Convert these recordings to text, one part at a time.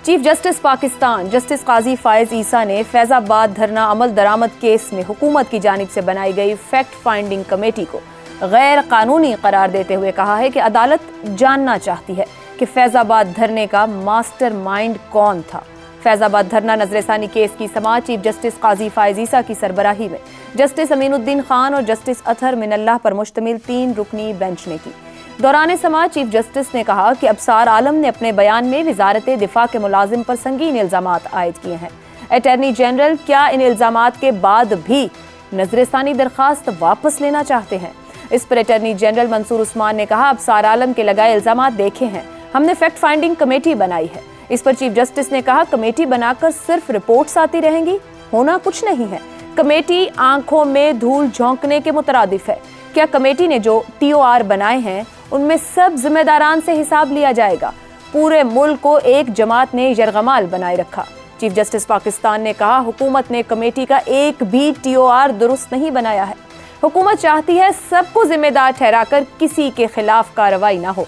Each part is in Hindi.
चीफ जस्टिस पाकिस्तान जस्टिस काजी फायज ईसा ने फैजाबाद धरना अमल दरामद केस में हुकूमत की जानिब से बनाई गई फैक्ट फाइंडिंग कमेटी को गैर कानूनी करार देते हुए कहा है कि अदालत जानना चाहती है कि फैजाबाद धरने का मास्टर माइंड कौन था। फैजाबाद धरना नजरसानी केस की समाअत चीफ जस्टिस काजी फायज ईसा की सरबराही में जस्टिस अमीनुद्दीन खान और जस्टिस अतहर मिनल्लाह पर मुश्तमिल 3 रुकनी बेंच ने की। दौरान समाअत चीफ जस्टिस ने कहा कि अबसार आलम ने अपने बयान में वजारत दिफा के मुलाजिम पर संगीन इल्जामात आयद किए हैं। अटॉर्नी जनरल क्या इन इल्जामात के बाद भी नजरसानी दरखास्त वापस लेना चाहते हैं? इस पर अटॉर्नी जनरल मंसूर उस्मान ने कहा, अबसार आलम के लगाए इल्जामात देखे हैं, हमने फैक्ट फाइंडिंग कमेटी बनाई है। इस पर चीफ जस्टिस ने कहा, कमेटी बनाकर सिर्फ रिपोर्ट्स आती रहेंगी, होना कुछ नहीं है। कमेटी आंखों में धूल झोंकने के मुतरादिफ है। क्या कमेटी ने जो TOR बनाए हैं उनमें सब जिम्मेदारान से हिसाब लिया जाएगा? पूरे मुल्क को एक जमात ने यरगमाल बनाए रखा। चीफ जस्टिस पाकिस्तान ने कहा, हुकूमत ने कमेटी का एक भी TOR दुरुस्त नहीं बनाया है। हुकूमत चाहती है सबको जिम्मेदार ठहराकर किसी के खिलाफ कार्रवाई ना हो।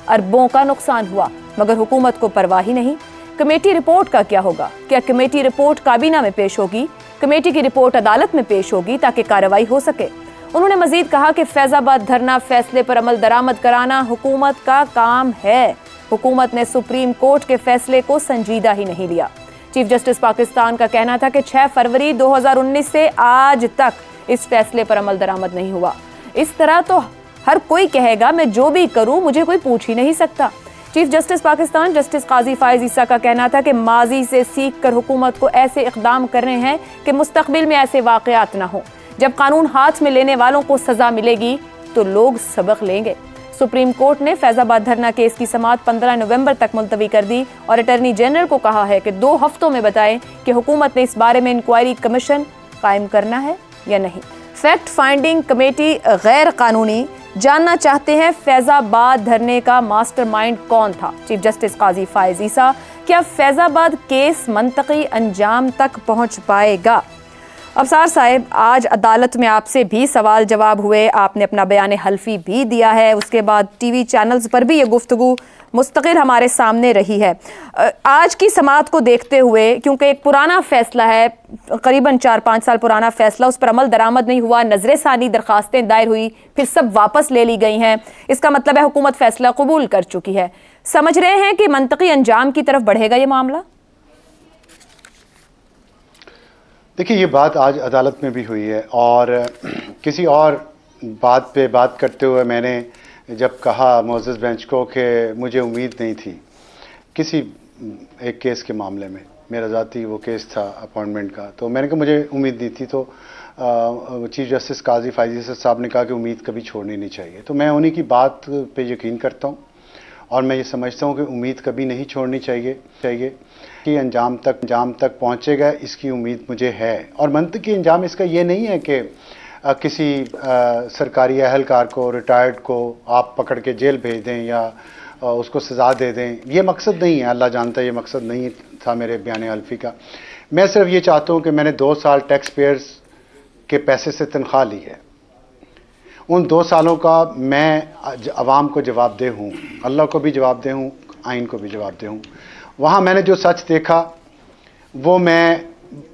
अरबों का नुकसान हुआ मगर हुकूमत को परवाह ही नहीं। कमेटी रिपोर्ट का क्या होगा? क्या कमेटी रिपोर्ट काबीना में पेश होगी? कमेटी की रिपोर्ट अदालत में पेश होगी ताकि कार्रवाई हो सके। उन्होंने मजीद कहा कि फैजाबाद धरना फैसले पर अमल दरामद कराना हुकूमत का काम है। हुकूमत ने सुप्रीम कोर्ट के फैसले को संजीदा ही नहीं लिया। चीफ जस्टिस पाकिस्तान का कहना था कि 6 फरवरी 2019 से आज तक इस फैसले पर अमल दरामद नहीं हुआ। इस तरह तो हर कोई कहेगा मैं जो भी करूं मुझे कोई पूछ ही नहीं सकता। चीफ जस्टिस पाकिस्तान जस्टिस काजी फायज ईसा का कहना था कि माजी से सीख कर हुकूमत को ऐसे इक़दाम कर रहे हैं कि मुस्तकबिल में ऐसे वाक़यात ना हो। जब कानून हाथ में लेने वालों को सजा मिलेगी तो लोग सबक लेंगे। सुप्रीम कोर्ट ने फैजाबाद धरना केस की समाअत 15 नवंबर तक मुलतवी कर दी और अटॉर्नी जनरल को कहा है कि 2 हफ्तों में बताएं कि हुकूमत ने इस बारे में इंक्वायरी कमीशन कायम करना है या नहीं। फैक्ट फाइंडिंग कमेटी गैर कानूनी, जानना चाहते हैं फैजाबाद धरने का मास्टरमाइंड कौन था। चीफ जस्टिस काजी फायज ईसा, क्या फैजाबाद केस मंतकी अंजाम तक पहुंच पाएगा? अबसार साहब, आज अदालत में आपसे भी सवाल जवाब हुए, आपने अपना बयान हल्फी भी दिया है, उसके बाद टीवी चैनल्स पर भी ये गुफ्तगू मुस्तकिल हमारे सामने रही है। आज की समाअत को देखते हुए, क्योंकि एक पुराना फैसला है, करीबन 4-5 साल पुराना फैसला, उस पर अमल दरामद नहीं हुआ, नजरसानी दरखास्तें दायर हुई, फिर सब वापस ले ली गई हैं, इसका मतलब है हुकूमत फैसला कबूल कर चुकी है। समझ रहे हैं कि मंतकी अंजाम की तरफ बढ़ेगा ये मामला? देखिए, ये बात आज अदालत में भी हुई है और किसी और बात पे बात करते हुए मैंने जब कहा मोअज़्ज़ज़ बेंच को कि मुझे उम्मीद नहीं थी किसी एक केस के मामले में, मेरा ज़ाती वो केस था अपॉइंटमेंट का, तो मैंने कहा मुझे उम्मीद नहीं थी। तो चीफ जस्टिस काजी फायज ईसा साहब ने कहा कि उम्मीद कभी छोड़नी नहीं चाहिए। तो मैं उन्हीं की बात पे यकीन करता हूँ और मैं ये समझता हूँ कि उम्मीद कभी नहीं छोड़नी चाहिए कि अंजाम तक पहुँचेगा, इसकी उम्मीद मुझे है। और मंतकी अंजाम इसका ये नहीं है कि किसी सरकारी अहलकार को, रिटायर्ड को आप पकड़ के जेल भेज दें या उसको सज़ा दे दें, ये मकसद नहीं है। अल्लाह जानता है ये मकसद नहीं था मेरे बयान हल्फी का। मैं सिर्फ ये चाहता हूँ कि मैंने 2 साल टैक्स पेयर्स के पैसे से तनख्वाह ली है, उन 2 सालों का मैं अवाम को जवाबदेह हूँ, अल्लाह को भी जवाबदेह हूँ, आइन को भी जवाबदेह हूँ। वहाँ मैंने जो सच देखा वो मैं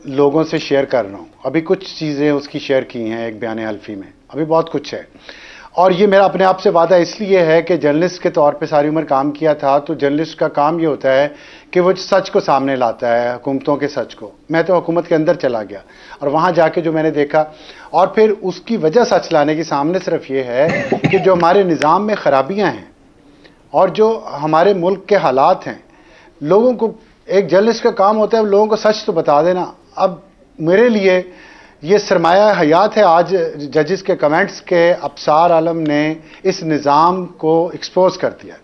लोगों से शेयर कर रहा हूँ। अभी कुछ चीज़ें उसकी शेयर की हैं एक बयान हल्फी में, अभी बहुत कुछ है। और ये मेरा अपने आप से वादा इसलिए है कि जर्नलिस्ट के तौर पे सारी उम्र काम किया था, तो जर्नलिस्ट का काम ये होता है कि वो सच को सामने लाता है, हुकूमतों के सच को। मैं तो हुकूमत के अंदर चला गया और वहाँ जाके जो मैंने देखा और फिर उसकी वजह सच लाने की सामने सिर्फ ये है कि जो हमारे निज़ाम में ख़राबियाँ हैं और जो हमारे मुल्क के हालात हैं, लोगों को, एक जर्नलिस्ट का काम होता है लोगों को सच तो बता देना। अब मेरे लिए ये सरमाया हयात है, आज जजेस के कमेंट्स के अबसार आलम ने इस निज़ाम को एक्सपोज कर दिया।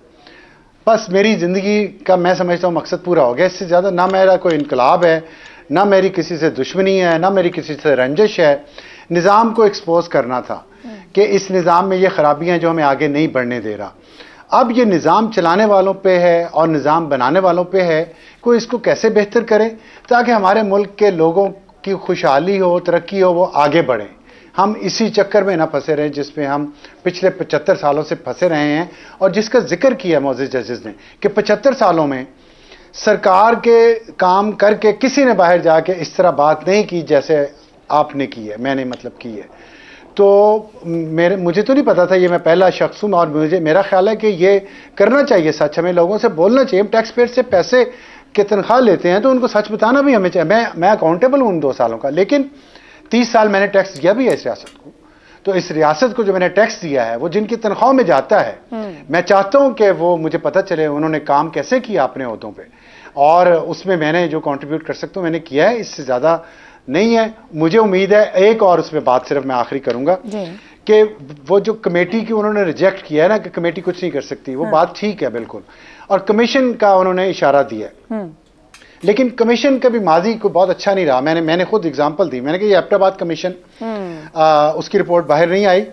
बस मेरी ज़िंदगी का मैं समझता हूँ मकसद पूरा हो गया। इससे ज़्यादा ना मेरा कोई इनकलाब है, ना मेरी किसी से दुश्मनी है, ना मेरी किसी से रंजिश है। निज़ाम को एक्सपोज करना था कि इस निज़ाम में ये ख़राबियाँ जो हमें आगे नहीं बढ़ने दे रहा। अब ये निज़ाम चलाने वालों पे है और निज़ाम बनाने वालों पे है कि इसको कैसे बेहतर करें ताकि हमारे मुल्क के लोगों की खुशहाली हो, तरक्की हो, वो आगे बढ़ें। हम इसी चक्कर में ना फंसे रहें जिसमें हम पिछले 75 सालों से फंसे रहे हैं और जिसका जिक्र किया मोअज़्ज़ज़ जजेस ने कि 75 सालों में सरकार के काम करके किसी ने बाहर जाके इस तरह बात नहीं की जैसे आपने की है, मैंने मतलब की है। तो मुझे तो नहीं पता था, ये मैं पहला शख्स हूं और मेरा ख्याल है कि ये करना चाहिए, सच हमें लोगों से बोलना चाहिए। हम टैक्स पेयर से पैसे की तनख्वाह लेते हैं तो उनको सच बताना भी हमें चाहिए। मैं अकाउंटेबल हूं उन 2 सालों का, लेकिन 30 साल मैंने टैक्स दिया भी है इस रियासत को। तो इस रियासत को जो मैंने टैक्स दिया है वो जिनकी तनख्वाह में जाता है, मैं चाहता हूं कि वो मुझे पता चले उन्होंने काम कैसे किया अपने ओहदों पे, और उसमें मैंने जो कंट्रीब्यूट कर सकता हूं मैंने किया है, इससे ज्यादा नहीं है। मुझे उम्मीद है एक और उसमें बात सिर्फ मैं आखिरी करूंगा कि वो जो कमेटी की उन्होंने रिजेक्ट किया है ना कि कमेटी कुछ नहीं कर सकती, वो बात ठीक है बिल्कुल, और कमीशन का उन्होंने इशारा दिया है, लेकिन कमीशन का भी माजी को बहुत अच्छा नहीं रहा। मैंने खुद एग्जांपल दी, मैंने कहा ये एबटाबाद कमीशन उसकी रिपोर्ट बाहर नहीं आई,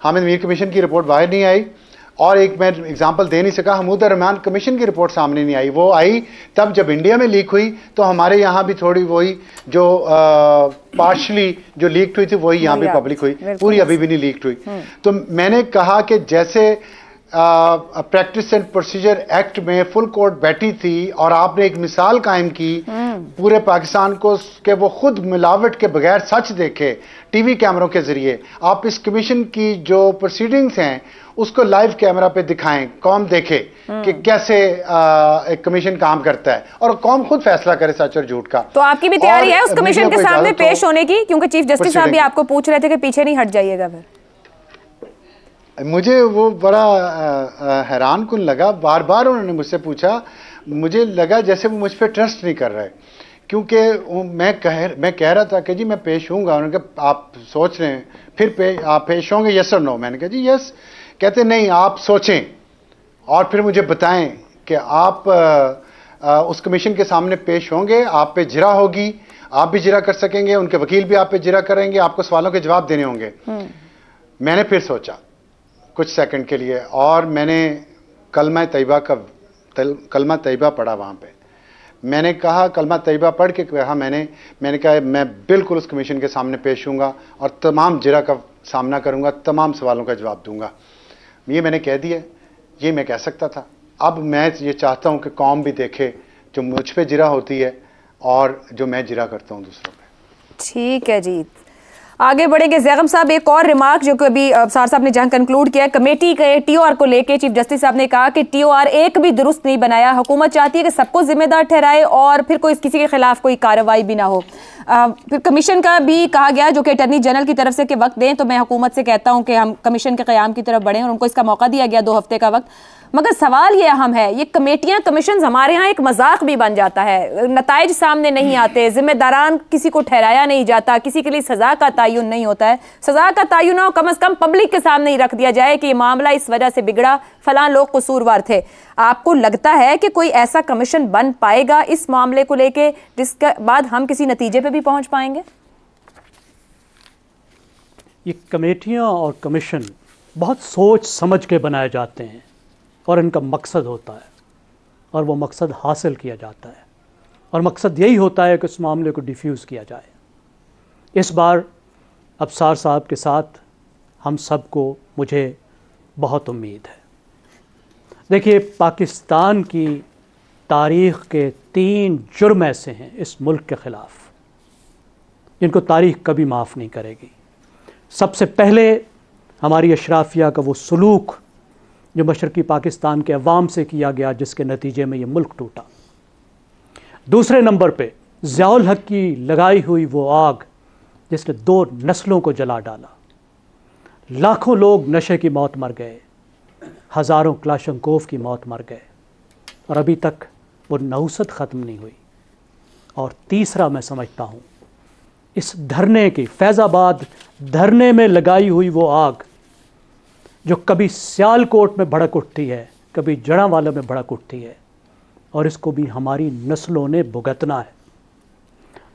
हामिद मीर कमीशन की रिपोर्ट बाहर नहीं आई, और एक मैं एग्जांपल दे नहीं सका, महमूद रहमान कमीशन की रिपोर्ट सामने नहीं आई। वो आई तब जब इंडिया में लीक हुई, तो हमारे यहाँ भी थोड़ी वही जो पार्शली जो लीक हुई थी वही यहाँ भी पब्लिक हुई, पूरी अभी भी नहीं लीक हुई। तो मैंने कहा कि जैसे प्रैक्टिस एंड प्रोसीजर एक्ट में फुल कोर्ट बैठी थी और आपने एक मिसाल कायम की पूरे पाकिस्तान को कि वो खुद मिलावट के बगैर सच देखे टीवी कैमरों के जरिए, आप इस कमीशन की जो प्रोसीडिंग्स हैं उसको लाइव कैमरा पे दिखाएं, कौम देखे कि कैसे एक कमीशन काम करता है और कौम खुद फैसला करे सच और झूठ का। तो आपकी भी तैयारी है उस कमीशन के सामने पेश होने की, क्योंकि चीफ जस्टिस साहब भी आपको पूछ रहे थे कि पीछे नहीं हट जाइएगा फिर? मुझे वो बड़ा हैरान कुन लगा, बार बार उन्होंने मुझसे पूछा, मुझे लगा जैसे वो मुझ पर ट्रस्ट नहीं कर रहे, क्योंकि मैं कह रहा था कि जी मैं पेश होऊंगा। उन्होंने कहा आप सोच रहे हैं फिर आप पेश होंगे, यस और नो? मैंने कहा जी यस। कहते नहीं आप सोचें और फिर मुझे बताएं कि आप उस कमीशन के सामने पेश होंगे, आप पे जिरा होगी, आप भी जिरा कर सकेंगे, उनके वकील भी आप पे जिरा करेंगे, आपको सवालों के जवाब देने होंगे। मैंने फिर सोचा कुछ सेकंड के लिए और मैंने कलमा तैयबा पढ़ा वहाँ पे। मैंने कहा कलमा तैयबा पढ़ के कहा मैंने कहा मैं बिल्कुल उस कमीशन के सामने पेश हूँगा और तमाम जिरा का सामना करूँगा, तमाम सवालों का जवाब दूंगा। ये मैंने कह दिया, ये मैं कह सकता था। अब मैं ये चाहता हूँ कि कौम भी देखे जो मुझ पे जिरा होती है और जो मैं जिरा करता हूँ दूसरों पे। ठीक है जी, आगे बढ़ेंगे। ज़ैगम साहब, एक और रिमार्क जो कि अभी सार साहब ने जहां कंक्लूड किया, कमेटी के टीओआर को लेके चीफ जस्टिस साहब ने कहा कि टीओआर एक भी दुरुस्त नहीं बनाया, हुकूमत चाहती है कि सबको जिम्मेदार ठहराए और फिर कोई किसी के खिलाफ कोई कार्रवाई भी ना हो। फिर कमीशन का भी कहा गया जो कि अटर्नी जनरल की तरफ से कि वक्त दें, तो मैं हुकूमत से कहता हूं कि हम कमीशन के क़याम की तरफ बढ़ें और उनको इसका मौका दिया गया 2 हफ्ते का वक्त। मगर सवाल ये अहम है, ये कमेटियां कमीशन हमारे यहाँ एक मजाक भी बन जाता है, नताइज सामने नहीं आते, जिम्मेदारान किसी को ठहराया नहीं जाता, किसी के लिए सजा का तयन नहीं होता है। सजा का तयन हो कम से कम पब्लिक के सामने ही रख दिया जाए कि ये मामला इस वजह से बिगड़ा, फलां लोग कसूरवार थे। आपको लगता है कि कोई ऐसा कमीशन बन पाएगा इस मामले को लेके जिसके बाद हम किसी नतीजे पे भी पहुंच पाएंगे? ये कमेटियां और कमीशन बहुत सोच समझ के बनाए जाते हैं और इनका मकसद होता है और वो मकसद हासिल किया जाता है, और मकसद यही होता है कि उस मामले को डिफ्यूज़ किया जाए। इस बार अफसार साहब के साथ हम सबको मुझे बहुत उम्मीद है। देखिए, पाकिस्तान की तारीख़ के 3 जुर्म ऐसे हैं इस मुल्क के ख़िलाफ़ जिनको तारीख़ कभी माफ़ नहीं करेगी। सबसे पहले हमारी अशराफिया का वो सलूक जो मशरक़ी पाकिस्तान के अवाम से किया गया, जिसके नतीजे में ये मुल्क टूटा। दूसरे नंबर पे ज़ियाउल हक़ की लगाई हुई वो आग जिसने 2 नस्लों को जला डाला। लाखों लोग नशे की मौत मर गए, हज़ारों क्लाशंकोव की मौत मर गए, और अभी तक वो नहुसत ख़त्म नहीं हुई। और तीसरा मैं समझता हूँ इस धरने की, फैज़ाबाद धरने में लगाई हुई वो आग जो कभी सियालकोट में भड़क उठती है, कभी जड़ांवाला में भड़क उठती है, और इसको भी हमारी नस्लों ने भुगतना है।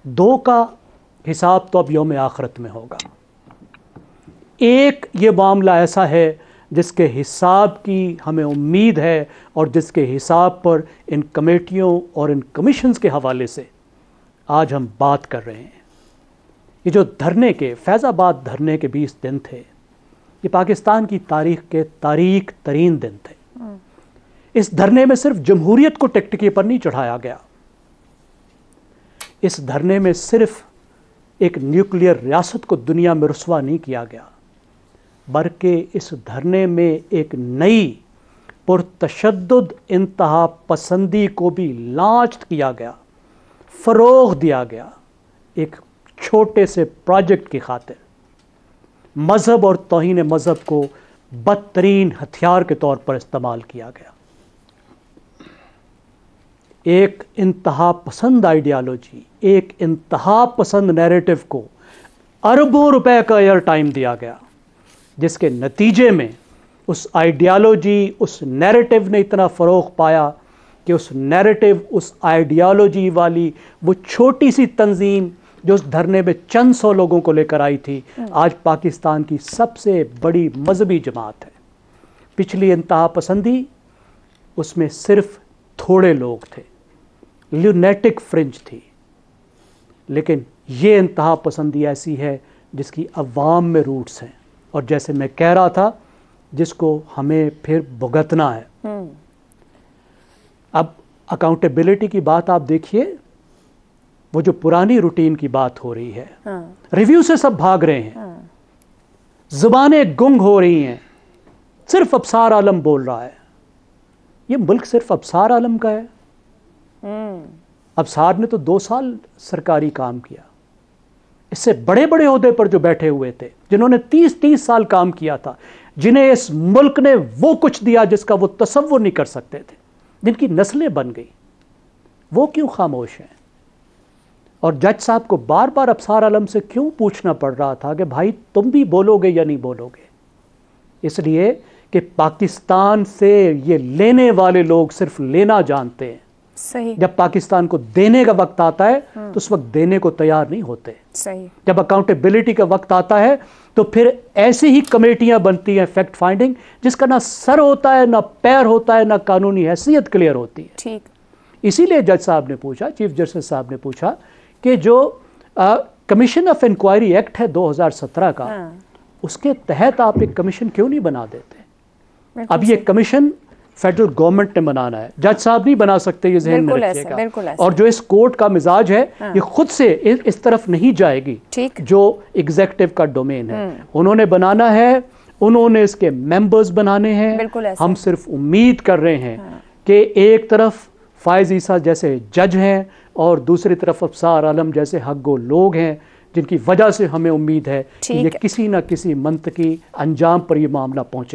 2 का हिसाब तो अब यौम आखिरत में होगा। एक ये मामला ऐसा है जिसके हिसाब की हमें उम्मीद है और जिसके हिसाब पर इन कमेटियों और इन कमीशंस के हवाले से आज हम बात कर रहे हैं। ये जो धरने के, फैज़ाबाद धरने के 20 दिन थे, ये पाकिस्तान की तारीख़ के तारीख तरीन दिन थे। इस धरने में सिर्फ जमहूरियत को टिकटिकी पर नहीं चढ़ाया गया, इस धरने में सिर्फ एक न्यूक्लियर रियासत को दुनिया में रुस्वा नहीं किया गया, बल्कि इस धरने में एक नई पुरतशद्दुद इंतहा पसंदी को भी लॉन्च किया गया, फ़रोग़ दिया गया, एक छोटे से प्रोजेक्ट की खातिर। मज़हब और तौहीन मज़हब को बदतरीन हथियार के तौर पर इस्तेमाल किया गया। एक इंतहा पसंद आइडियालॉजी, एक इंतहा पसंद नैरेटिव को अरबों रुपए का एयर टाइम दिया गया, जिसके नतीजे में उस आइडियालॉजी, उस नैरेटिव ने इतना फ़रोग़ पाया कि उस नैरेटिव, उस आइडियालॉजी वाली वो छोटी सी तंजीम जो उस धरने में चंद सौ लोगों को लेकर आई थी, आज पाकिस्तान की सबसे बड़ी मजहबी जमात है। पिछली इंतहा पसंदी, उसमें सिर्फ थोड़े लोग थे, ल्यूनेटिक फ्रिंज थी, लेकिन ये इंतहा पसंदी ऐसी है जिसकी अवाम में रूट्स हैं, और जैसे मैं कह रहा था, जिसको हमें फिर भुगतना है। अब अकाउंटेबिलिटी की बात आप देखिए, वो जो पुरानी रूटीन की बात हो रही है, रिव्यू से सब भाग रहे हैं, जुबानें गुंग हो रही हैं, सिर्फ अबसार आलम बोल रहा है। ये मुल्क सिर्फ अबसार आलम का है? अबसार ने तो 2 साल सरकारी काम किया। इससे बड़े बड़े ओहदे पर जो बैठे हुए थे, जिन्होंने 30-30 साल काम किया था, जिन्हें इस मुल्क ने वो कुछ दिया जिसका वो तसव्वुर नहीं कर सकते थे, जिनकी नस्लें बन गई, वो क्यों खामोश हैं? और जज साहब को बार बार अबसार आलम से क्यों पूछना पड़ रहा था कि भाई तुम भी बोलोगे या नहीं बोलोगे? इसलिए कि पाकिस्तान से ये लेने वाले लोग सिर्फ लेना जानते हैं। सही। जब पाकिस्तान को देने का वक्त आता है तो उस वक्त देने को तैयार नहीं होते। सही। जब अकाउंटेबिलिटी का वक्त आता है तो फिर ऐसी ही कमेटियां बनती हैं फैक्ट फाइंडिंग, जिसका ना सर होता है, ना पैर होता है, ना कानूनी हैसियत क्लियर होती है। ठीक। इसीलिए जज साहब ने पूछा, चीफ जस्टिस साहब ने पूछा कि जो कमीशन ऑफ इंक्वायरी एक्ट है 2017 का, उसके तहत आप एक कमीशन क्यों नहीं बना देते? अब ये कमीशन फेडरल गवर्नमेंट ने बनाना है, जज साहब नहीं बना सकते, ये ज़हन में रखिएगा। और जो इस कोर्ट का मिजाज है, ये खुद से इस तरफ नहीं जाएगी, जो एग्जीक्यूटिव का डोमेन है, उन्होंने बनाना है, उन्होंने इसके मेंबर्स बनाने हैं। हम सिर्फ उम्मीद कर रहे हैं कि एक तरफ फायज ईसा जैसे जज हैं और दूसरी तरफ अबसार आलम जैसे हक़गो लोग हैं, जिनकी वजह से हमें उम्मीद है कि ये किसी न किसी मंतकी अंजाम पर ये मामला पहुंचे।